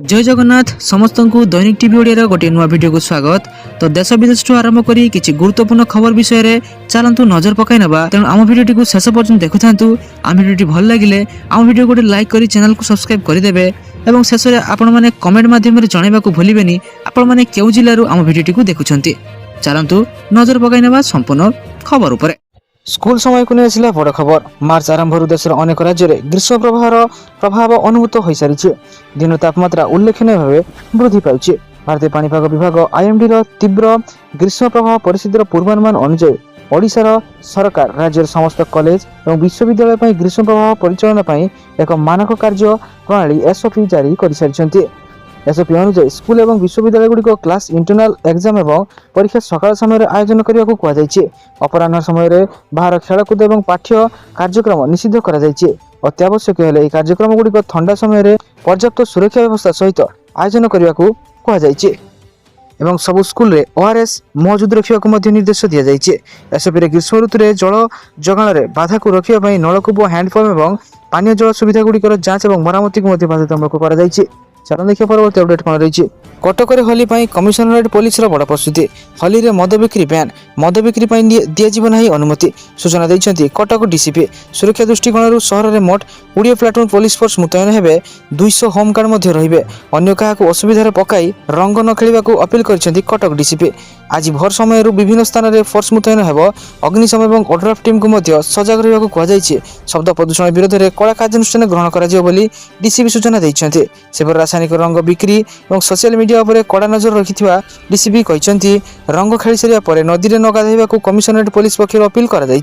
जय जगन्नाथ समस्त को दैनिक टीवी ओडिया गोटे नुआ वीडियो को स्वागत। तो देश विदेश आरंभ करी किछि गुरुत्वपूर्ण खबर विषय रे चलंतु नजर पकाई नबा। तेणु आम वीडियो को शेष पर्यंत देखुथांतु। आम वीडियो भल लागिले आम वीडियो गोटे लाइक करी चैनल को सब्सक्राइब कर देबे एवं शेष रे आपण माने कमेंट माध्यम रे जणाइबा को भूलिबेनी आपण माने केउ जिल्ला रु आम वीडियो को देखुछंती। चलंतु नजर पकाई नबा संपूर्ण खबर उपरे। स्कूल समय को नहीं बड़ खबर। मार्च आरंभ देशर अनेक राज्य में ग्रीष्म प्रभाव अनुभूत हो सारी। दिन तापमात्रा उल्लेखनीय भाव वृद्धि पाई। भारतीय पाणीपाग विभाग आईएमडी तीव्र ग्रीष्म प्रभाव परिस्थितिर पूर्वानुमान अनुसार ओडिशार सरकार राज्यर समस्त कॉलेज और विश्वविद्यालय ग्रीष्म प्रभाव परिचालन एक मानक कार्य प्रणाली एसओपी जारी कर सारी। एसओपी अनुसार स्कूल और विश्वविद्यालय गुड़िक क्लास इंटरनाल एग्जाम और परीक्षा सकाल समय आयोजन करने को कहुई। अपराह्न समय बाहर खेलकूद और पाठ्य कार्यक्रम निषिद्ध कर अत्यावश्यक हेले कार्यक्रम गुड़िक ठंडा समय पर्याप्त सुरक्षा व्यवस्था सहित आयोजन करने को कहुई। एवं सबु स्कूल रे ओआरएस मौजूद रखा निर्देश दि जाइए। एसओपी ग्रीष्म ऋतु में जल जगाण बाधा को रखापी नलकूप हैंडपंप और पानीय जल सुविधा गुड़िकर जांच और मरामती को बाध्यतामूलक कर। चलो देखिए परवर्ती अपडेट कौन रही। कटक होली कमिशनरेट पुलिस बड़ प्रस्तुति। होली रे मद बिक्री बैन। मद बिक्री दिज्व ना अनुमति सूचना देते कटक डीसीपी। सुरक्षा दृष्टिकोण सहर में मोट 20 प्लाटून पुलिस फोर्स मुतयन हेबे। 200 होमगार्ड रहिबे। अन्य क्या असुविधा पकाई रंग न खेलने को अपील कर कटक डीसीपी। आज भोर समय विभिन्न स्थान में फोर्स मुतयन हेब। अग्निशम और ओड्राफ टीम को सजग रहा कहुई। शब्द प्रदूषण विरोध में कड़ा कार्यानुष्ठान ग्रहण कर डीसीपी सूचना देते। सेपरि रासायनिक रंग बिक्री और सोशल मीडिया पर कड़ा नजर रखिथिबा डीसीपी कहते रंग खेली सारिया पर नदी में न गाधेबा कमिशनरेट पुलिस पक्षर अपील कर।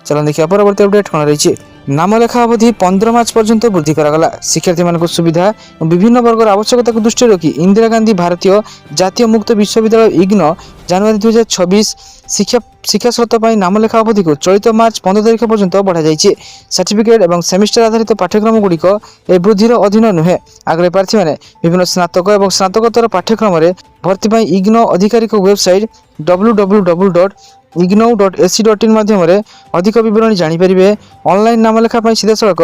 चलो देखिए परवर्ती अपडेट कौन रही। नामलेखा अवधि 15 मार्च पर्यंत वृद्धि करागला। शिक्षार्थी मान सुविधा और विभिन्न वर्गर आवश्यकता को दृष्टि रखी इंदिरा गांधी भारतीय जातीय मुक्त विश्वविद्यालय इग्नो जनवरी 2026 शिक्षाश्रत नामलेखा अवधि को चलित मार्च 15 तारिख पर्यंत बढ़ा जाइए। सर्टिफिकेट और सेमिस्टर आधारित पाठ्यक्रम गुड़िक ए वृद्धिर अधीन नुहे। आगे प्रार्थी मैंने विभिन्न स्नातक और स्नातकोत्तर पाठ्यक्रम भर्ती इग्नो आधिकारिक वेबसाइट www.ignou.ac.in माध्यम अधिक विवरण जानीपर। ऑनलाइन नामलेखा सीधा सड़क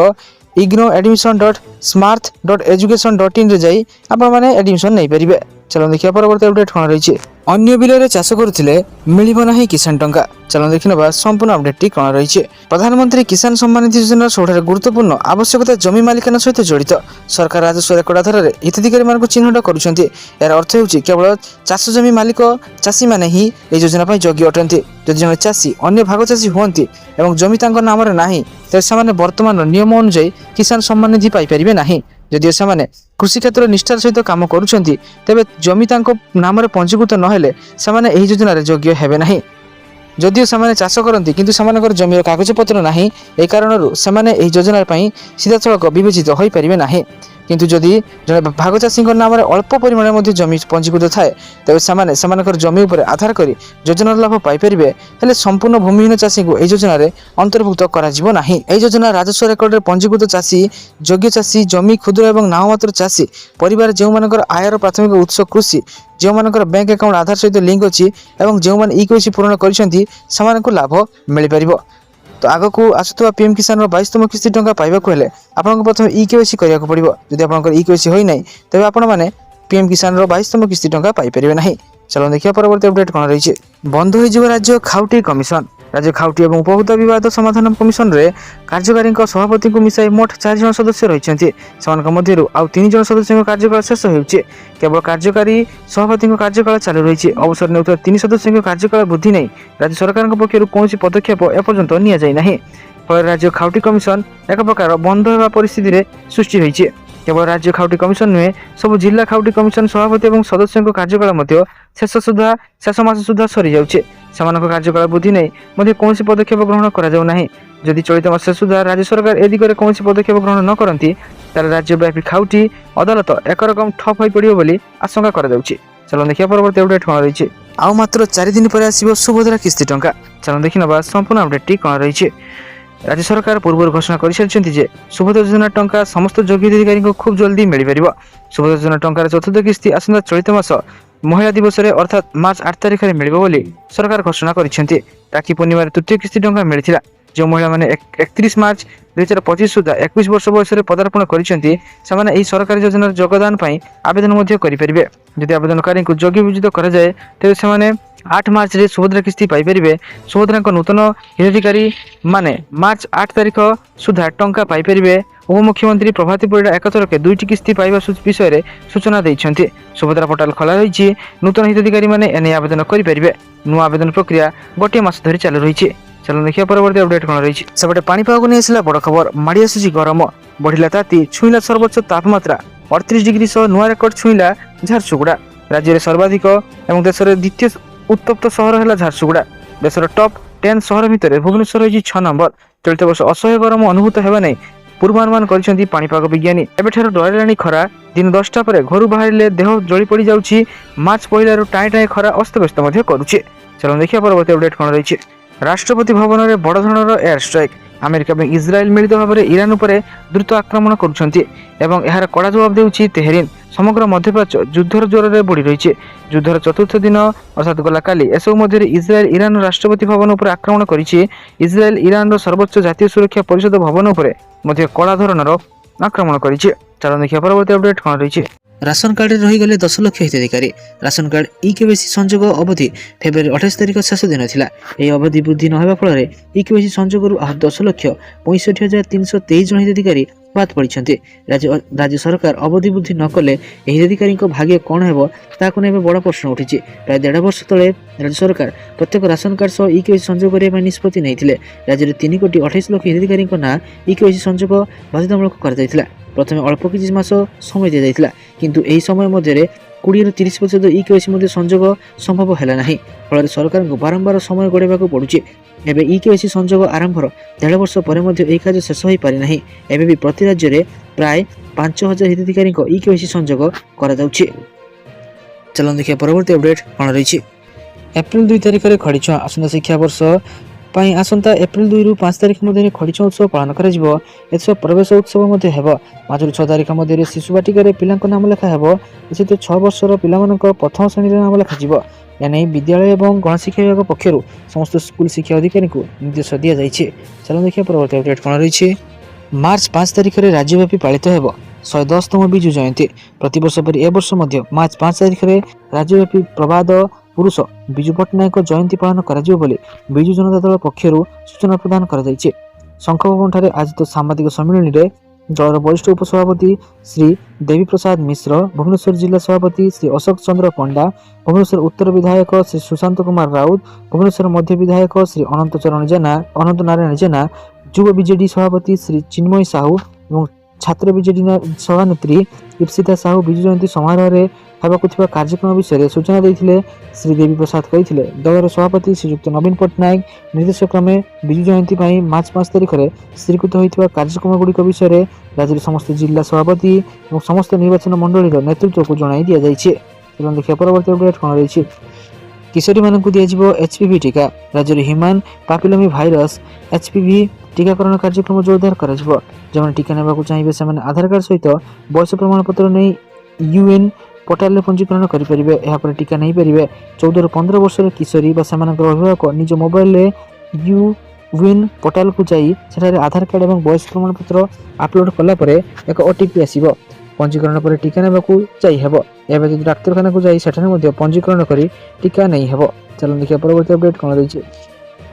ignoadmission.smart.education.in रे जाई आपण माने एडमिशन नहीं पारिबे। चलो देखिए परवर्ती अपडेट कौन रही। अन्य बिल में चाष करुले मिलिब नाही किसान टंका। चलो देखिए संपूर्ण अपडेट टी कौन रही। प्रधानमंत्री किसान सम्मान निधि योजना सबुठ गुरुत्वपूर्ण आवश्यकता जमी मालिकाना सहित जड़ित। सरकार राजस्व रेकर्ड आधार में हिताधिकारी मान चिन्हट करुँच। यार अर्थ हो केवल चाष जमी मालिक चाषी मैंने ही योजना योग्य अटंती। जदि जड़े चाषी अन्य भाग चाषी हमें और जमी नाम ना तेज से वर्तमान नियम अनुଯାयी किसान सम्मान निधि पाइपर ना। जदि से कृषि क्षेत्र निष्ठार सहित काम करुँच तेज जमी नाम पंजीकृत नहेले से योजन योग्य हेबे ना। जदिओ से चाष करती किंतु से जमीर कागजपत्र ना ए कारण से योजना सीधा सड़क विवेचित हो पारे ना। किंतु जदि जड़े भाग चाषी नाम अल्प परिमाण में जमी पंजीकृत थाए तेज से जमी उपर आधार कर योजनार लाभ पाइपर। हेले संपूर्ण भूमिहीन चाषी को यह योजन अंतर्भुक्त करा योजना राजस्व रेकर्ड में पंजीकृत चाषी योग्य चाषी जमी क्षुद्र और नाममात्र चाषी परिवार जो आयर प्राथमिक उत्स कृषि जो बैंक अकाउंट आधार सहित लिंक अच्छी और जो इक्वेसी पूरण कर लाभ मिल पार। तो आग को आसुवा पीएम किसान 22तम किस्ती टंका पाइबाक हेले आपको प्रथम इकेवाईसी करिया को पड़िबो। जदि आपनकर इकेवाईसी होई नै तबे आपण माने पीएम किसान 22तम किस्ती टंका पाइ परिबे नाही। चलो देखिए परवर्ती अपडेट कौन रही। बंद हो राज्य खाउटी कमिशन। राज्य खाउटी और उपभोक्ता विवाद समाधान कमिशन रे कार्यकारी सभापति को मिसाई मोट 4 जन सदस्य रही। आउ 3 जन सदस्य कार्यकाल शेष होउचे। केवल कार्यकारी सभापति कार्यकाल चालू रही। अवसर ने 3 सदस्य कार्यकाल वृद्धि नहीं राज्य सरकार पक्षर कौन पदक्षेप एपर्यंत नि जाई नाही। फल राज्य खाउटी कमिशन एक प्रकार बंद होगा परिस्थिति सृष्टि होइछे। केवल राज्य खाउटी कमिशन नुहे सब जिला खाउटी कमिशन सभापति और सदस्य कार्यकाल शेष मास सुधा सरी जाउछे। कार्यकाल वृद्धि नहीं कौन पदक्षेप ग्रहण कर। जदि चलित मास सुधा राज्य सरकार ए दिगरे कौन पदक्षेप ग्रहण न करती राज्यव्यापी खाउटी अदालत एक रकम ठप हो पड़ो बोली आशंका कर। चलो देखिए परवर्ती अपडेट कौन रही। आउ मात्र 4 दिन पर आसिबो सुभद्रा किस्ती टंका। चलो देखि नबा संपूर्ण अपडेट टी कौन रही। राज्य सरकार पूर्व घोषणा कर सुभद्रा योजना टंका समस्त योग्य अधिकारी को खूब जल्दी मिल पार। सुभद्रा योजना टंकार चतुर्थ किस्ती आसंता चलित मास महिला दिवस अर्थात मार्च 8 तारिख में मिल सरकार घोषणा कर। राखी पूर्णिमार तृतीय किस्ती टंका मिलता। ଯେଉଁ ମହିଳାମାନେ 31 ମାର୍ଚ୍ଚ 2025 ସୁଦ୍ଧା 21 ବର୍ଷ ବୟସରେ ପଦାର୍ପଣ କରିଛନ୍ତି ସେମାନେ ଏହି ସରକାରୀ ଯୋଜନାର ଯୋଗଦାନ ପାଇଁ ଆବେଦନ ମଧ୍ୟ କରିପାରିବେ। ଯଦି ଆବେଦନକାରୀଙ୍କୁ ଯୋଗ୍ୟ ବିବେଚିତ କରାଯାଏ ତେବେ ସେମାନେ 8 ମାର୍ଚ୍ଚରେ ସୁଭଦ୍ରା କିସ୍ତି ପାଇପାରିବେ। ସୁଭଦ୍ରାଙ୍କ ନୂତନ ହିତାଧିକାରୀ ମାନେ ମାର୍ଚ୍ଚ 8 ତାରିଖ ସୁଦ୍ଧା ଟଙ୍କା ପାଇପାରିବେ। ଉପମୁଖ୍ୟମନ୍ତ୍ରୀ ପ୍ରଭାତୀ ପରିଡ଼ା ଏକଥରକେ 2ଟି କିସ୍ତି ପାଇବା ବିଷୟରେ ସୂଚନା ଦେଇଛନ୍ତି। ସୁଭଦ୍ରା ପୋର୍ଟାଲ ଖୋଲା ରହିଛି। ନୂତନ ହିତାଧିକାରୀମାନେ ଏନେଇ ଆବେଦନ କରିପାରିବେ। ନୂଆ ଆବେଦନ ପ୍ରକ୍ରିୟା ଗୋଟିଏ ମାସ ଧରି ଚାଲୁ ରହିଛି। ଚାଲୁ ଦେଖିବା ପରବର୍ତ୍ତୀ ଅପଡେଟ୍ କ'ଣ ରହିଛି। ସେପଟେ ପାଣିପାଗକୁ ନେଇ ଆସିଲା ବଡ଼ ଖବର। ମାଡ଼ି ଆସୁଛି ଗରମ, ବଢ଼ିଲା ତାତି, ଛୁଇଁଲା ସର୍ବୋଚ୍ଚ ତାପମାତ୍ରା 38 ଡିଗ୍ରୀ ସହ ନୂଆ ରେକର୍ଡ ଛୁଇଁଲା ଝାରସୁଗୁଡ଼ା। ରାଜ୍ୟରେ ସର୍ବାଧିକ ଏବଂ ଦେଶରେ ଦ୍ୱିତୀୟ ଉତ୍ତପ୍ତ ସହର ହେଲା ଝାରସୁଗୁଡ଼ା। ଦେଶର ଟପ୍ 10 ସହର ଭିତରେ ଭୁବନେଶ୍ୱର ରହିଛି 6 ନମ୍ବର। ଚଳିତ ବର୍ଷ ଅସହ୍ୟ ଗରମ ଅନୁଭୂତ ହେବା ନେଇ ପୂର୍ବାନୁମାନ କରିଛନ୍ତି ପାଣିପାଗ ବିଜ୍ଞାନୀ। ଏବେଠାରୁ ଡରିଲାଣି ଖରା। ଦିନ 10ଟା ପରେ ଘରୁ ବାହାରିଲେ ଦେହ ଜଳି ପଡ଼ି ଯାଉଛି। ମାର୍ଚ୍ଚ ପହିଲାରୁ ଟାଏଁ ଟାଏଁ ଖରା ଅସ୍ତବ୍ୟସ୍ତ ମଧ୍ୟ କରୁଛି। ଚାଲନ୍ତୁ ଦେଖିବା ପରବର୍ତ୍ତୀ ଅପଡେଟ୍ କ'ଣ ରହିଛି। ରାଷ୍ଟ୍ରପତି ଭବନରେ ବଡ଼ ଧରଣର ଏୟାର ଷ୍ଟ୍ରାଇକ୍। ଆମେରିକା ଏବଂ ଇସ୍ରାଏଲ ମିଳିତ ଭାବରେ ଇରାନ ଉପରେ ଦ୍ରୁତ ଆକ୍ରମଣ କରୁଛନ୍ତି ଏବଂ ଏହାର କଡ଼ା ଜବାବ ଦେଉଛି ତେହେରିନ୍। ସମଗ୍ର ମଧ୍ୟପ୍ରାଚ୍ୟ ଯୁଦ୍ଧର ଜ୍ୱରରେ ବୁଡ଼ି ରହିଛି। ଯୁଦ୍ଧର ଚତୁର୍ଥ ଦିନ ଅର୍ଥାତ୍ ଗଲାକାଲି ଏସବୁ ମଧ୍ୟରେ ଇସ୍ରାଏଲ ଇରାନର ରାଷ୍ଟ୍ରପତି ଭବନ ଉପରେ ଆକ୍ରମଣ କରିଛି। ଇସ୍ରାଏଲ ଇରାନର ସର୍ବୋଚ୍ଚ ଜାତୀୟ ସୁରକ୍ଷା ପରିଷଦ ଭବନ ଉପରେ ମଧ୍ୟ କଡ଼ା ଧରଣର ଆକ୍ରମଣ କରିଛି। ଚାଲନ୍ତୁ ଦେଖିବା ପରବର୍ତ୍ତୀ ଅପଡେଟ୍ କ'ଣ ରହିଛି। ରାସନ କାର୍ଡରେ ରହିଗଲେ 10 ଲକ୍ଷ ହିତାଧିକାରୀ। ରାସନ କାର୍ଡ ଇକେୱାଇସି ସଂଯୋଗ ଅବଧି ଫେବୃଆରୀ 28 ତାରିଖ ଶେଷ ଦିନ ଥିଲା। ଏହି ଅବଧି ବୃଦ୍ଧି ନ ହେବା ଫଳରେ ଇକେୱାଇସି ସଂଯୋଗରୁ ଆହୁରି 10 ଲକ୍ଷ 65,323 ଜଣ ହିତାଧିକାରୀ ବାଦ ପଡ଼ିଛନ୍ତି। ରାଜ୍ୟ ସରକାର ଅବଧି ବୃଦ୍ଧି ନ କଲେ ଏହି ହିତାଧିକାରୀଙ୍କ ଭାଗ୍ୟ କ'ଣ ହେବ ତାହାକୁ ନେଇ ଏବେ ବଡ଼ ପ୍ରଶ୍ନ ଉଠିଛି। ପ୍ରାୟ 1.5 ବର୍ଷ ତଳେ ରାଜ୍ୟ ସରକାର ପ୍ରତ୍ୟେକ ରାସନ କାର୍ଡ ସହ ଇକେୱାଇସି ସଂଯୋଗ କରିବା ପାଇଁ ନିଷ୍ପତ୍ତି ନେଇଥିଲେ। ରାଜ୍ୟରେ 3,28 ଲକ୍ଷ ହିତାଧିକାରୀଙ୍କ ନାଁ ଇକେୱାଇସି ସଂଯୋଗ ବାଧ୍ୟତାମୂଳକ କରାଯାଇଥିଲା। ପ୍ରଥମେ ଅଳ୍ପ କିଛି ମାସ ସମୟ ଦିଆଯାଇଥିଲା, କିନ୍ତୁ ଏହି ସମୟ ମଧ୍ୟରେ 20ରୁ 30% ଇକେୱାଇସି ମଧ୍ୟ ସଂଯୋଗ ସମ୍ଭବ ହେଲା ନାହିଁ। ଫଳରେ ସରକାରଙ୍କୁ ବାରମ୍ବାର ସମୟ ଗଡ଼ାଇବାକୁ ପଡ଼ୁଛି। ଏବେ ଇକେୱାଇସି ସଂଯୋଗ ଆରମ୍ଭର 1.5 ବର୍ଷ ପରେ ମଧ୍ୟ ଏହି କାର୍ଯ୍ୟ ଶେଷ ହୋଇପାରି ନାହିଁ। ଏବେ ବି ପ୍ରତି ରାଜ୍ୟରେ ପ୍ରାୟ 5,000 ହିତାଧିକାରୀଙ୍କ ଇକେୱାଇସି ସଂଯୋଗ କରାଯାଉଛି। ଚାଲନ୍ତୁ ଦେଖିବା ପରବର୍ତ୍ତୀ ଅପଡେଟ୍ କ'ଣ ରହିଛି। ଏପ୍ରିଲ 2 ତାରିଖରେ ଖଡ଼ିଛୁଆଁ। ଆସନ୍ତା ଶିକ୍ଷାବର୍ଷ ପାଇଁ ଆସନ୍ତା ଏପ୍ରିଲ 2ରୁ 5 ତାରିଖ ମଧ୍ୟରେ ଖଡ଼ିଛୁଆଁ ଉତ୍ସବ ପାଳନ କରାଯିବ। ଏଥିସହ ପ୍ରବେଶ ଉତ୍ସବ ମଧ୍ୟ ହେବ। 5ରୁ 6 ତାରିଖ ମଧ୍ୟରେ ଶିଶୁ ବାଟିକାରେ ପିଲାଙ୍କ ନାମ ଲେଖା ହେବ। ଏଥିସହିତ 6 ବର୍ଷର ପିଲାମାନଙ୍କ ପ୍ରଥମ ଶ୍ରେଣୀରେ ନାମ ଲେଖାଯିବ। ଏନେଇ ବିଦ୍ୟାଳୟ ଏବଂ ଗଣଶିକ୍ଷା ବିଭାଗ ପକ୍ଷରୁ ସମସ୍ତ ସ୍କୁଲ ଶିକ୍ଷା ଅଧିକାରୀଙ୍କୁ ନିର୍ଦ୍ଦେଶ ଦିଆଯାଇଛି। ଚାଲନ୍ତୁ ଦେଖିବା ପରବର୍ତ୍ତୀ ଅପଡେଟ୍ କ'ଣ ରହିଛି। ମାର୍ଚ୍ଚ 5 ତାରିଖରେ ରାଜ୍ୟବ୍ୟାପୀ ପାଳିତ ହେବ 110ତମ ବିଜୁ ଜୟନ୍ତୀ। ପ୍ରତିବର୍ଷ ପରି ଏ ବର୍ଷ ମଧ୍ୟ ମାର୍ଚ୍ଚ 5 ତାରିଖରେ ରାଜ୍ୟବ୍ୟାପୀ ପ୍ରବାଦ ପୁରୁଷ ବିଜୁ ପଟ୍ଟନାୟକ ଜୟନ୍ତୀ ପାଳନ କରାଯିବ ବୋଲି ବିଜୁ ଜନତା ଦଳ ପକ୍ଷରୁ ସୂଚନା ପ୍ରଦାନ କରାଯାଇଛି। ଶଙ୍ଖ ଭବନଠାରେ ଆୟୋଜିତ ସାମ୍ବାଦିକ ସମ୍ମିଳନୀରେ ଦଳର ବରିଷ୍ଠ ଉପସଭାପତି ଶ୍ରୀ ଦେବୀ ପ୍ରସାଦ ମିଶ୍ର, ଭୁବନେଶ୍ୱର ଜିଲ୍ଲା ସଭାପତି ଶ୍ରୀ ଅଶୋକ ଚନ୍ଦ୍ର ପଣ୍ଡା, ଭୁବନେଶ୍ୱର ଉତ୍ତର ବିଧାୟକ ଶ୍ରୀ ସୁଶାନ୍ତ କୁମାର ରାଉତ, ଭୁବନେଶ୍ୱର ମଧ୍ୟ ବିଧାୟକ ଶ୍ରୀ ଅନନ୍ତ ନାରାୟଣ ଜେନା, ଯୁବ ବିଜେଡି ସଭାପତି ଶ୍ରୀ ଚିନ୍ମୟ ସାହୁ ଏବଂ ଛାତ୍ର ବିଜେଡି ସଭାନେତ୍ରୀ ଇପ୍ସିତା ସାହୁ ବିଜୁ ଜୟନ୍ତୀ ସମାରୋହରେ ହେବାକୁ ଥିବା କାର୍ଯ୍ୟକ୍ରମ ବିଷୟରେ ସୂଚନା ଦେଇଥିଲେ। ଶ୍ରୀ ଦେବୀ ପ୍ରସାଦ କହିଥିଲେ, ଦଳର ସଭାପତି ଶ୍ରୀଯୁକ୍ତ ନବୀନ ପଟ୍ଟନାୟକ ନିର୍ଦ୍ଦେଶ କ୍ରମେ ବିଜୁ ଜୟନ୍ତୀ ପାଇଁ ମାର୍ଚ୍ଚ 5 ତାରିଖରେ ସ୍ୱୀକୃତ ହୋଇଥିବା କାର୍ଯ୍ୟକ୍ରମଗୁଡ଼ିକ ବିଷୟରେ ରାଜ୍ୟର ସମସ୍ତ ଜିଲ୍ଲା ସଭାପତି ଏବଂ ସମସ୍ତ ନିର୍ବାଚନ ମଣ୍ଡଳୀର ନେତୃତ୍ୱକୁ ଜଣାଇ ଦିଆଯାଇଛି। ଏବଂ ଦେଖିବା ପରବର୍ତ୍ତୀ ଅପଡେଟ୍ କ'ଣ ରହିଛି। କିଶୋରୀମାନଙ୍କୁ ଦିଆଯିବ HPV ଟିକା। ରାଜ୍ୟରେ ହ୍ୟୁମାନ୍ ପାପିଲୋମି ଭାଇରସ୍ HPV ଟିକାକରଣ କାର୍ଯ୍ୟକ୍ରମ ଜୋରଦାର କରାଯିବ। ଯେଉଁମାନେ ଟିକା ନେବାକୁ ଚାହିଁବେ ସେମାନେ ଆଧାର କାର୍ଡ ସହିତ ବୟସ ପ୍ରମାଣପତ୍ର ନେଇ UN ପୋର୍ଟାଲରେ ପଞ୍ଜୀକରଣ କରିପାରିବେ। ଏହାପରେ ଟିକା ନେଇପାରିବେ। 14ରୁ 15 ବର୍ଷର କିଶୋରୀ ବା ସେମାନଙ୍କର ଅଭିଭାବକ ନିଜ ମୋବାଇଲରେ UN ପୋର୍ଟାଲକୁ ଯାଇ ସେଠାରେ ଆଧାର କାର୍ଡ ଏବଂ ବୟସ ପ୍ରମାଣପତ୍ର ଆପଲୋଡ କଲା ପରେ ଏକ OTP ଆସିବ। ପଞ୍ଜୀକରଣ ପରେ ଟିକା ନେବାକୁ ଯାଇ ହେବ। ଏହା ବ୍ୟତୀତ ଡାକ୍ତରଖାନାକୁ ଯାଇ ସେଠାରେ ମଧ୍ୟ ପଞ୍ଜୀକରଣ କରି ଟିକା ନେଇ ହେବ। ଚାଲନ୍ତୁ ଦେଖିବା ପରବର୍ତ୍ତୀ ଅପଡେଟ୍ କ'ଣ ରହିଛି।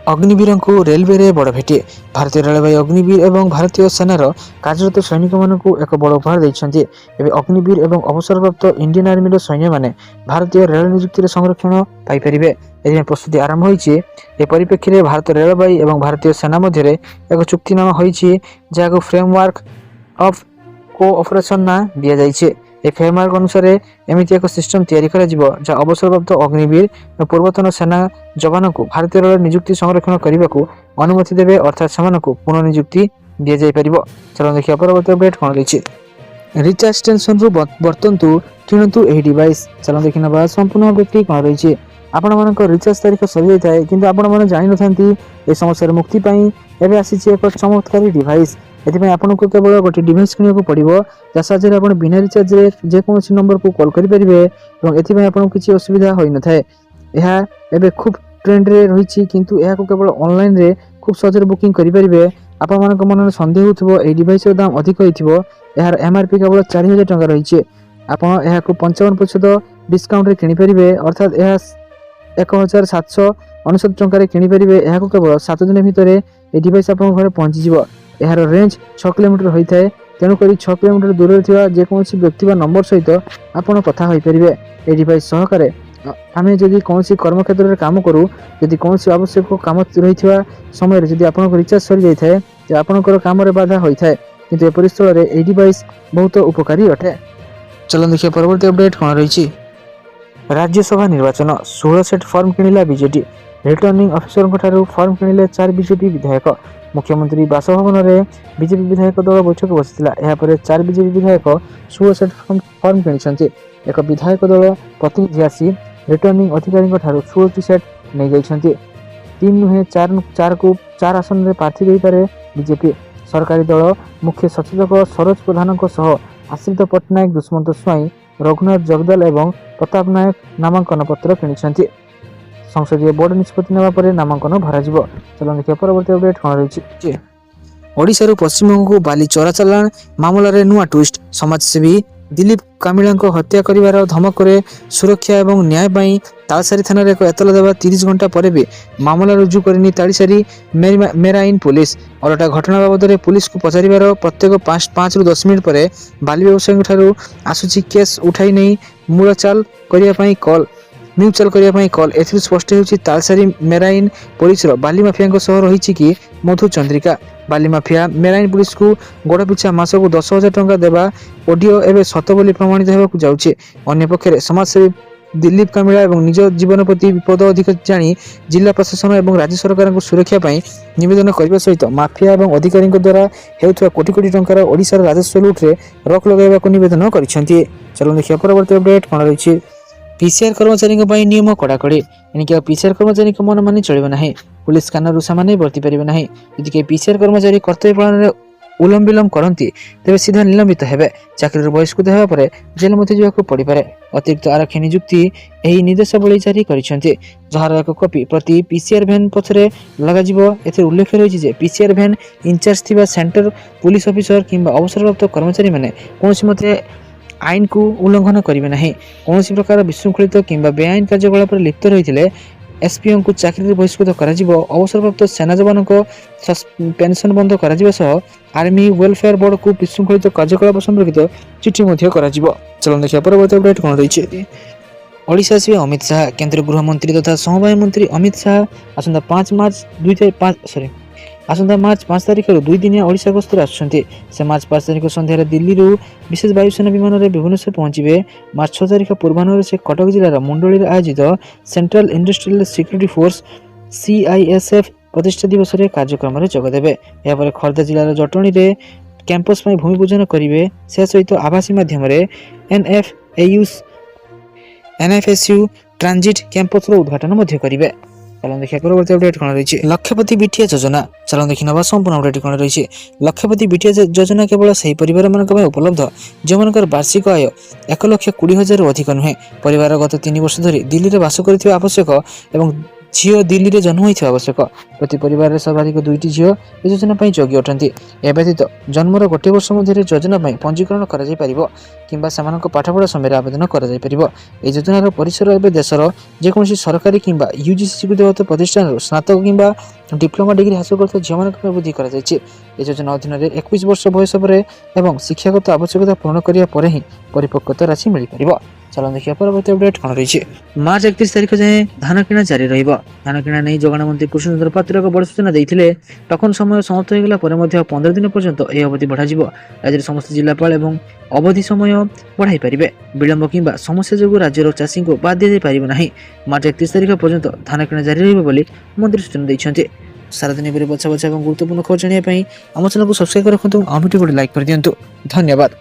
ଅଗ୍ନିବୀରଙ୍କୁ ରେଲୱେରେ ବଡ଼ ଭେଟି। ଭାରତୀୟ ରେଳବାଇ ଅଗ୍ନିବୀର ଏବଂ ଭାରତୀୟ ସେନାର କାର୍ଯ୍ୟରତ ସୈନିକମାନଙ୍କୁ ଏକ ବଡ଼ ଉପହାର ଦେଇଛନ୍ତି। ଏବେ ଅଗ୍ନିବୀର ଏବଂ ଅବସରପ୍ରାପ୍ତ ଇଣ୍ଡିଆନ୍ ଆର୍ମିର ସୈନ୍ୟମାନେ ଭାରତୀୟ ରେଳ ନିଯୁକ୍ତିରେ ସଂରକ୍ଷଣ ପାଇପାରିବେ। ଏଥିପାଇଁ ପ୍ରସ୍ତୁତି ଆରମ୍ଭ ହୋଇଛି। ଏ ପରିପ୍ରେକ୍ଷୀରେ ଭାରତୀୟ ରେଳବାଇ ଏବଂ ଭାରତୀୟ ସେନା ମଧ୍ୟରେ ଏକ ଚୁକ୍ତିନାମା ହୋଇଛି, ଯାହାକୁ ଫ୍ରେମୱାର୍କ ଅଫ୍ କୋଅପରେସନ ନାଁ ଦିଆଯାଇଛି। ଏ ଫ୍ରେମୱାର୍କ ଅନୁସାରେ ଏମିତି ଏକ ସିଷ୍ଟମ ତିଆରି କରାଯିବ ଯାହା ଅବସରପ୍ରାପ୍ତ ଅଗ୍ନିବୀର ଏବଂ ପୂର୍ବତନ ସେନା ଯବାନଙ୍କୁ ଭାରତୀୟ ରେଳ ନିଯୁକ୍ତି ସଂରକ୍ଷଣ କରିବାକୁ ଅନୁମତି ଦେବେ, ଅର୍ଥାତ୍ ସେମାନଙ୍କୁ ପୁନଃନିଯୁକ୍ତି ଦିଆଯାଇପାରିବ। ଚାଲନ୍ତୁ ଦେଖିବା ପରବର୍ତ୍ତୀ ଅପଡେଟ୍ କ'ଣ ରହିଛି। ରିଚାର୍ଜ ଟେନସନରୁ ବର୍ତ୍ତନ୍ତୁ, କିଣନ୍ତୁ ଏହି ଡିଭାଇସ୍। ଚାଲନ୍ତୁ ଦେଖିନେବା ସମ୍ପୂର୍ଣ୍ଣ ଅପଡେଟ୍ଟି କ'ଣ ରହିଛି। ଆପଣମାନଙ୍କ ରିଚାର୍ଜ ତାରିଖ ସରିଯାଇଥାଏ କିନ୍ତୁ ଆପଣମାନେ ଜାଣିନଥାନ୍ତି ଏ ସମସ୍ୟାର ମୁକ୍ତି ପାଇଁ ଏବେ ଆସିଛି ଏକ ଚମତ୍କାରୀ ଡିଭାଇସ୍। ଏଥିପାଇଁ ଆପଣଙ୍କୁ କେବଳ ଗୋଟିଏ ଡିଭାଇସ୍ କିଣିବାକୁ ପଡ଼ିବ, ଯାହା ସାହାଯ୍ୟରେ ଆପଣ ବିନା ରିଚାର୍ଜରେ ଯେକୌଣସି ନମ୍ବରକୁ କଲ୍ କରିପାରିବେ ଏବଂ ଏଥିପାଇଁ ଆପଣଙ୍କୁ କିଛି ଅସୁବିଧା ହୋଇନଥାଏ। ଏହା ଏବେ ଖୁବ୍ ଟ୍ରେଣ୍ଡରେ ରହିଛି, କିନ୍ତୁ ଏହାକୁ କେବଳ ଅନଲାଇନରେ খুব সহজରେ বুକିଂ କରିପାରିବେ। ଆପଣମାନଙ୍କ ମନରେ ସନ୍ଦେହ ହେଉଥିବ ଏହି ଡିଭାଇସର ଦାମ ଅଧିକ ହୋଇଥିବ। ଏହାର MRP କେବଳ 4000 ଟଙ୍କା ରହିଛି। ଆପଣ ଏହାକୁ 55% ଡିସ୍କାଉଣ୍ଟରେ କିଣିପାରିବେ, ଅର୍ଥାତ୍ ଏହା 1799 ଟଙ୍କାରେ କିଣିପାରିବେ। ଏହାକୁ କେବଳ 7 ଦିନ ଭିତରେ ଏହି ଡିଭାଇସ୍ ଆପଣଙ୍କ ଘରେ ପହଞ୍ଚିଯିବ। ଏହାର ରେଞ୍ଜ 6 କିଲୋମିଟର ହୋଇଥାଏ, ତେଣୁକରି 6 କିଲୋମିଟର ଦୂରରେ ଥିବା ଯେକୌଣସି ବ୍ୟକ୍ତି ବା ନମ୍ବର ସହିତ ଆପଣ କଥା ହୋଇପାରିବେ। ଏହି ଡିଭାଇସ୍ ସହକାରେ ଆମେ ଯଦି କୌଣସି କର୍ମକ୍ଷେତ୍ରରେ କାମ କରୁ, ଯଦି କୌଣସି ଆବଶ୍ୟକ କାମ ରହିଥିବା ସମୟରେ ଯଦି ଆପଣଙ୍କ ରିଚାର୍ଜ ସରିଯାଇଥାଏ, ତେବେ ଆପଣଙ୍କର କାମରେ ବାଧା ହୋଇଥାଏ, କିନ୍ତୁ ଏପରି ସ୍ଥଳରେ ଏହି ଡିଭାଇସ୍ ବହୁତ ଉପକାରୀ ଅଟେ। ଚାଲନ୍ତୁ ଦେଖିବା ପରବର୍ତ୍ତୀ ଅପଡେଟ୍ କ'ଣ ରହିଛି। ରାଜ୍ୟସଭା ନିର୍ବାଚନ 16 ସେଟ୍ ଫର୍ମ କିଣିଲା ବିଜେଡି। ରିଟର୍ଣ୍ଣିଂ ଅଫିସରଙ୍କ ଠାରୁ ଫର୍ମ କିଣିଲେ 4 ବିଜେପି ବିଧାୟକ। ମୁଖ୍ୟମନ୍ତ୍ରୀ ବାସଭବନରେ ବିଜେପି ବିଧାୟକ ଦଳ ବୈଠକ ବସିଥିଲା। ଏହାପରେ 4 ବିଜେପି ବିଧାୟକ 16 ସେଟ୍ ଫର୍ମ କିଣିଛନ୍ତି। ଏକ ବିଧାୟକ ଦଳ ପ୍ରତିନିଧି ଆସି ରିଟର୍ଣ୍ଣିଂ ଅଧିକାରୀଙ୍କ ଠାରୁ 16ଟି ସେଟ୍ ନେଇଯାଇଛନ୍ତି। 3 ନୁହେଁ 4କୁ 4 ଆସନରେ ପ୍ରାର୍ଥୀ ଦେଇପାରେ ବିଜେପି। ସରକାରୀ ଦଳ ମୁଖ୍ୟ ସଚେତକ ସରୋଜ ପ୍ରଧାନଙ୍କ ସହ ଆଶ୍ରିତ ପଟ୍ଟନାୟକ, ଦୁଷ୍ମନ୍ତ ସ୍ୱାଇଁ, ରଘୁନାଥ ଜଗଦାଲ ଏବଂ ପ୍ରତାପ ନାୟକ ନାମାଙ୍କନ ପତ୍ର କିଣିଛନ୍ତି। ସଂସଦୀୟ ବୋର୍ଡ ନିଷ୍ପତ୍ତି ନେବା ପରେ ନାମାଙ୍କନ ଭରାଯିବ। ଚାଲନ୍ତୁ ଦେଖିବା ପରବର୍ତ୍ତୀ ଅପଡେଟ୍ କ'ଣ ରହିଛି। ଓଡ଼ିଶାରୁ ପଶ୍ଚିମବଙ୍ଗକୁ ବାଲି ଚୋରାଚାଲାଣ ମାମଲାରେ ନୂଆ ଟ୍ୱିଷ୍ଟ। ସମାଜସେବୀ ଦିଲ୍ଲୀପ କାମିଳାଙ୍କ ହତ୍ୟା କରିବାର ଧମକରେ ସୁରକ୍ଷା ଏବଂ ନ୍ୟାୟ ପାଇଁ ତାଳସାରୀ ଥାନାରେ ଏକ ଏତଲା ଦେବା 30 ଘଣ୍ଟା ପରେ ବି ମାମଲା ରୁଜୁ କରିନି ତାଳସାରୀ ମେରାଇନ୍ ପୁଲିସ। ଓଲଟା ଘଟଣା ବାବଦରେ ପୁଲିସକୁ ପଚାରିବାର ପ୍ରତ୍ୟେକ 5ରୁ 10 ମିନିଟ୍ ପରେ ବାଲି ବ୍ୟବସାୟୀଙ୍କ ଠାରୁ ଆସୁଛି କେସ୍ ଉଠାଇ ନେଇ ମ୍ୟୁଚୁଆଲ କରିବା ପାଇଁ କଲ୍। ଏଥିରୁ ସ୍ପଷ୍ଟ ହେଉଛି ତାଳସାରୀ ମେରାଇନ୍ ପୁଲିସର ବାଲି ମାଫିଆଙ୍କ ସହ ରହିଛି କି ମଧୁ ଚନ୍ଦ୍ରିକା। ବାଲି ମାଫିଆ ମେରାଇନ୍ ପୁଲିସକୁ ଗୋଡ଼ ପିଛା ମାସକୁ 10,000 ଟଙ୍କା ଦେବା ଅଡିଓ ଏବେ ସତ ବୋଲି ପ୍ରମାଣିତ ହେବାକୁ ଯାଉଛି। ଅନ୍ୟପକ୍ଷରେ ସମାଜସେବୀ ଦିଲ୍ଲୀପ କାମିଳା ଏବଂ ନିଜ ଜୀବନ ପ୍ରତି ବିପଦ ଅଧିକ ଜାଣି ଜିଲ୍ଲା ପ୍ରଶାସନ ଏବଂ ରାଜ୍ୟ ସରକାରଙ୍କୁ ସୁରକ୍ଷା ପାଇଁ ନିବେଦନ କରିବା ସହିତ ମାଫିଆ ଏବଂ ଅଧିକାରୀଙ୍କ ଦ୍ୱାରା ହେଉଥିବା କୋଟି କୋଟି ଟଙ୍କାର ଓଡ଼ିଶାର ରାଜସ୍ୱ ଲୁଟ୍ରେ ରୋକ ଲଗାଇବାକୁ ନିବେଦନ କରିଛନ୍ତି। ଚାଲନ୍ତୁ ଦେଖିବା ପରବର୍ତ୍ତୀ ଅପଡେଟ୍ କ'ଣ ରହିଛି। ପିସିଆର୍ କର୍ମଚାରୀଙ୍କ ପାଇଁ ନିୟମ କଡ଼ାକଡ଼ି। ଏଣିକି ଆଉ ପିସିଆର୍ କର୍ମଚାରୀଙ୍କ ମନ ମାନି ଚଳିବ ନାହିଁ। ପୁଲିସ କାନରୁ ସେମାନେ ବର୍ତ୍ତି ପାରିବେ ନାହିଁ। ଯଦି କେହି ପିସିଆର୍ କର୍ମଚାରୀ କର୍ତ୍ତବ୍ୟ ପାଳନରେ ବିଳମ୍ବ କରନ୍ତି, ତେବେ ସିଧା ନିଲମ୍ବିତ ହେବେ। ଚାକିରିରୁ ବହିଷ୍କୃତ ହେବା ପରେ ଜେଲ୍ ମଧ୍ୟ ଯିବାକୁ ପଡ଼ିପାରେ। ଅତିରିକ୍ତ ଆରକ୍ଷୀ ନିଯୁକ୍ତି ଏହି ନିର୍ଦ୍ଦେଶାବଳୀ ଜାରି କରିଛନ୍ତି, ଯାହାର ଏକ କପି ପ୍ରତି ପିସିଆର୍ ଭ୍ୟାନ୍ ପଛରେ ଲଗାଯିବ। ଏଥିରେ ଉଲ୍ଲେଖ ରହିଛି ଯେ ପିସିଆର୍ ଭ୍ୟାନ୍ ଇନଚାର୍ଜ ଥିବା ସେଣ୍ଟର ପୁଲିସ ଅଫିସର କିମ୍ବା ଅବସରପ୍ରାପ୍ତ କର୍ମଚାରୀମାନେ କୌଣସି ମତେ ଆଇନକୁ ଉଲ୍ଲଂଘନ କରିବେ ନାହିଁ। କୌଣସି ପ୍ରକାର ବିଶୃଙ୍ଖଳିତ କିମ୍ବା ବେଆଇନ କାର୍ଯ୍ୟକଳାପରେ ଲିପ୍ତ ରହିଥିଲେ ଏସ୍ପିଓଙ୍କୁ ଚାକିରିରୁ ବହିଷ୍କୃତ କରାଯିବ। ଅବସରପ୍ରାପ୍ତ ସେନା ଯବାନଙ୍କ ପେନସନ ବନ୍ଦ କରାଯିବା ସହ ଆର୍ମି ୱେଲଫେୟାର ବୋର୍ଡକୁ ବିଶୃଙ୍ଖଳିତ କାର୍ଯ୍ୟକଳାପ ସମ୍ପର୍କିତ ଚିଠି ମଧ୍ୟ କରାଯିବ। ଚାଲନ୍ତୁ ଦେଖିବା ପରବର୍ତ୍ତୀ ଅପଡେଟ୍ କ'ଣ ରହିଛି। ଓଡ଼ିଶା ଆସିବେ ଅମିତ ଶାହା। କେନ୍ଦ୍ର ଗୃହମନ୍ତ୍ରୀ ତଥା ସମବାୟ ମନ୍ତ୍ରୀ ଅମିତ ଶାହା ଆସନ୍ତା ମାର୍ଚ୍ଚ 5 ତାରିଖରୁ 2 ଦିନିଆ ଓଡ଼ିଶା ଗସ୍ତରେ ଆସୁଛନ୍ତି। ସେ ମାର୍ଚ୍ଚ 5 ତାରିଖ ସନ୍ଧ୍ୟାରେ ଦିଲ୍ଲୀରୁ ବିଶେଷ ବାୟୁସେନା ବିମାନରେ ଭୁବନେଶ୍ୱର ପହଞ୍ଚିବେ। ମାର୍ଚ୍ଚ 6 ତାରିଖ ପୂର୍ବାହ୍ନରେ ସେ କଟକ ଜିଲ୍ଲାର ମୁଣ୍ଡଳୀରେ ଆୟୋଜିତ central industrial security force CISF ପ୍ରତିଷ୍ଠା ଦିବସରେ କାର୍ଯ୍ୟକ୍ରମରେ ଯୋଗଦେବେ। ଏହାପରେ ଖୋର୍ଦ୍ଧା ଜିଲ୍ଲାର ଜଟଣୀରେ କ୍ୟାମ୍ପସ ପାଇଁ ଭୂମି ପୂଜନ କରିବେ। ସେ ସହିତ ଆଭାସୀ ମାଧ୍ୟମରେ NFSU ଟ୍ରାନଜିଟ୍ କ୍ୟାମ୍ପସର ଉଦ୍ଘାଟନ ମଧ୍ୟ କରିବେ। ଚାଲନ୍ତୁ ଦେଖିବା ପରବର୍ତ୍ତୀ ଅପଡେଟ୍ କ'ଣ ରହିଛି। ଲକ୍ଷପତି ବିଟିଏ ଯୋଜନା। ଚାଲନ୍ତୁ ଦେଖି ନେବା ସମ୍ପୂର୍ଣ୍ଣ ଅପଡେଟ୍ କ'ଣ ରହିଛି। ଲକ୍ଷପତି ବିଟିଏ ଯୋଜନା କେବଳ ସେହି ପରିବାରମାନଙ୍କ ପାଇଁ ଉପଲବ୍ଧ ଯେଉଁମାନଙ୍କର ବାର୍ଷିକ ଆୟ 1,20,000ରୁ ଅଧିକ ନୁହେଁ। ପରିବାର ଗତ 3 ବର୍ଷ ଧରି ଦିଲ୍ଲୀରେ ବାସ କରୁଥିବା ଆବଶ୍ୟକ ଏବଂ ଝିଅ ଦିଲ୍ଲୀରେ ଜନ୍ମ ହୋଇଥିବା ଆବଶ୍ୟକ। ପ୍ରତି ପରିବାରରେ ସର୍ବାଧିକ 2ଟି ଝିଅ ଏହି ଯୋଜନା ପାଇଁ ଯୋଗ୍ୟ ଅଟନ୍ତି। ଏହା ବ୍ୟତୀତ ଜନ୍ମର 1 ବର୍ଷ ମଧ୍ୟରେ ଯୋଜନା ପାଇଁ ପଞ୍ଜୀକରଣ କରାଯାଇପାରିବ କିମ୍ବା ସେମାନଙ୍କ ପାଠପଢ଼ା ସମୟରେ ଆବେଦନ କରାଯାଇପାରିବ। ଏହି ଯୋଜନାର ପରିସର ଏବେ ଦେଶର ଯେକୌଣସି ସରକାରୀ କିମ୍ବା UGC ସ୍ୱୀକୃତିପ୍ରାପ୍ତ ପ୍ରତିଷ୍ଠାନରୁ ସ୍ନାତକ କିମ୍ବା ଡିପ୍ଲୋମା ଡିଗ୍ରୀ ହାସଲ କରୁଥିବା ଝିଅମାନଙ୍କ ପାଇଁ ବୃଦ୍ଧି କରାଯାଇଛି। ଏହି ଯୋଜନା ଅଧୀନରେ 21 ବର୍ଷ ବୟସ ପରେ ଏବଂ ଶିକ୍ଷାଗତ ଆବଶ୍ୟକତା ପୂରଣ କରିବା ପରେ ହିଁ ପରିପକ୍ୱତା ରାଶି ମିଳିପାରିବ। ଚାଲନ୍ତୁ ଦେଖିବା ପରବର୍ତ୍ତୀ ଅପଡେଟ୍ କ'ଣ ରହିଛି। ମାର୍ଚ୍ଚ 31 ତାରିଖ ଯାଏଁ ଧାନ କିଣା ଜାରି ରହିବ। ଧାନ କିଣା ନେଇ ଯୋଗାଣ ମନ୍ତ୍ରୀ କୃଷ୍ଣଚନ୍ଦ୍ର ପାତ୍ର ଏକ ବଡ଼ ସୂଚନା ଦେଇଥିଲେ। ଟୋକନ ସମୟ ସମାପ୍ତ ହୋଇଗଲା ପରେ ମଧ୍ୟ 15 ଦିନ ପର୍ଯ୍ୟନ୍ତ ଏହି ଅବଧି ବଢ଼ାଯିବ। ରାଜ୍ୟର ସମସ୍ତ ଜିଲ୍ଲାପାଳ ଏବଂ ଅବଧି ସମୟ ବଢ଼ାଇ ପାରିବେ। ବିଳମ୍ବ କିମ୍ବା ସମସ୍ୟା ଯୋଗୁଁ ରାଜ୍ୟର ଚାଷୀଙ୍କୁ ବାଦ ଦିଆଯାଇପାରିବ ନାହିଁ। ମାର୍ଚ୍ଚ 31 ତାରିଖ ପର୍ଯ୍ୟନ୍ତ ଧାନ କିଣା ଜାରି ରହିବ ବୋଲି ମନ୍ତ୍ରୀ ସୂଚନା ଦେଇଛନ୍ତି। ସାରାଦିନ ଉପରେ ବଛା ବଛା ଏବଂ ଗୁରୁତ୍ୱପୂର୍ଣ୍ଣ ଖବର ଜାଣିବା ପାଇଁ ଆମ ଚ୍ୟାନେଲକୁ ସବସ୍କ୍ରାଇବ ରଖନ୍ତୁ। ଆମ ଭିଡ଼ିଓକୁ ଲାଇକ୍ କରିଦିଅନ୍ତୁ। ଧନ୍ୟବାଦ।